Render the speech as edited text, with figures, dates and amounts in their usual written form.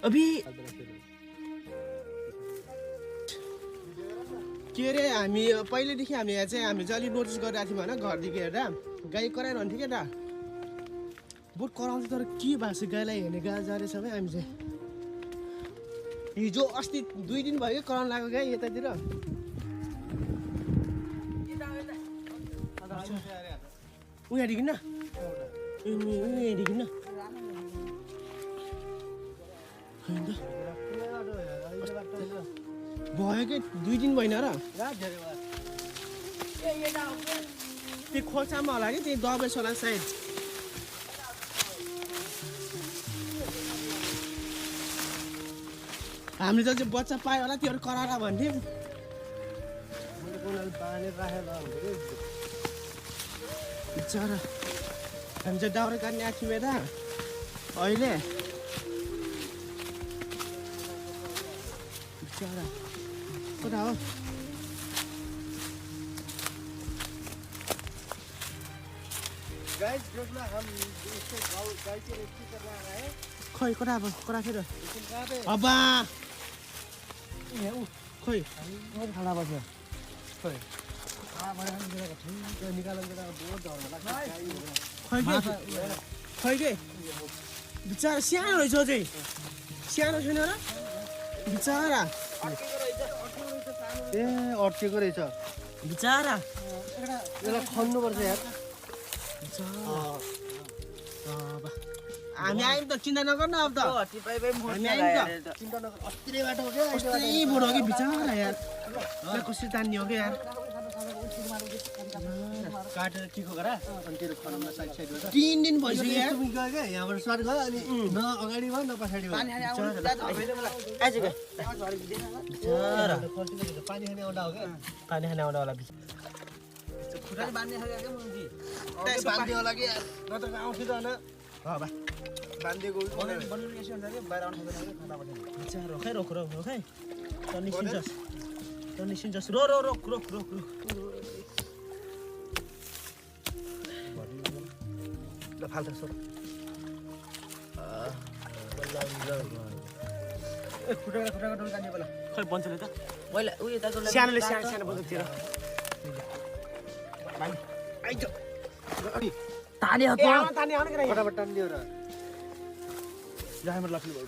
अभी के अरे हामी पहिलेदेखि हामी यहाँ चाहिँ हामीले चाहिँ अलिक नोटिस गरिरहेको थियौँ होइन घरदेखि हेर्दा गाई कराइरहन्थ्यो क्या त बहुत कराउँछ तर के भएको छ गाईलाई हेर्ने गएको जाँदैछ है हामी चाहिँ हिजो अस्ति 2 दिन भयो क्या कराउनु लाग्यो गाई यतातिर उहाँदेखि न उहाँदेखि न भयो कि 2 दिन भएन र त्यो खोल्सामा होला कि त्यही दबाई सोला सायद हामीले चाहिँ बच्चा पायो होला त्यो कराएर भन्थ्यौँ बिचरा हामी चाहिँ दाउरा काट्ने आएको थियौँ यता अहिले बिचरा कता हो गाइस देखना हम इससे गाय की रेस्क्यू करना आ रहा है खोइ कता फेर अब खोइ खाना बस्यो खोइ निकालेर बहुत डर लाग्छ खोइ के बिचरा सानो रहेछ अझै सानो छैन र बिचरा ए अड्केको रहेछ बिचरा यसलाई खन्नुपर्छ यार हामी आयौँ त चिन्ता नगर्नु अब त हामी आयौँ त चिन्ता नगर अस्ति बाटो हो क्या कति बुढो कि बिचरा यार कसरी तान्ने हो कि यार काटेर टिको गरा अनि तेरो खनामा साइड साइड गर्छ 3 दिन भइसक्यो यार तुमी गयो क्या यहाँबाट स्वाद गयो अनि न अगाडि भयो न पछाडि भयो पानी खाने आउँदा हो क्या पानी खाने आउँदा होला खुट्टा बाँध्ने खाले क्या मुन्जी बाँध्यो होला कि न त आउँथ्यो त होइन बाँधिएको बनाउनु यसो हुन्छ कि बाहिर आउनु सक्दैन कि खाँदा पर्दैन बिचरा खै रोक है त निस्किन्छस् रोक ल फाल्टा सर खुट्टा डोल काट्ने बेला खै बन्छले त मैले उयो त सानो बन्दुकतिर आइज अनि ताने हो तानी आउने के फटाफट टानिदियो र यहाँ लक्ष्मी भयो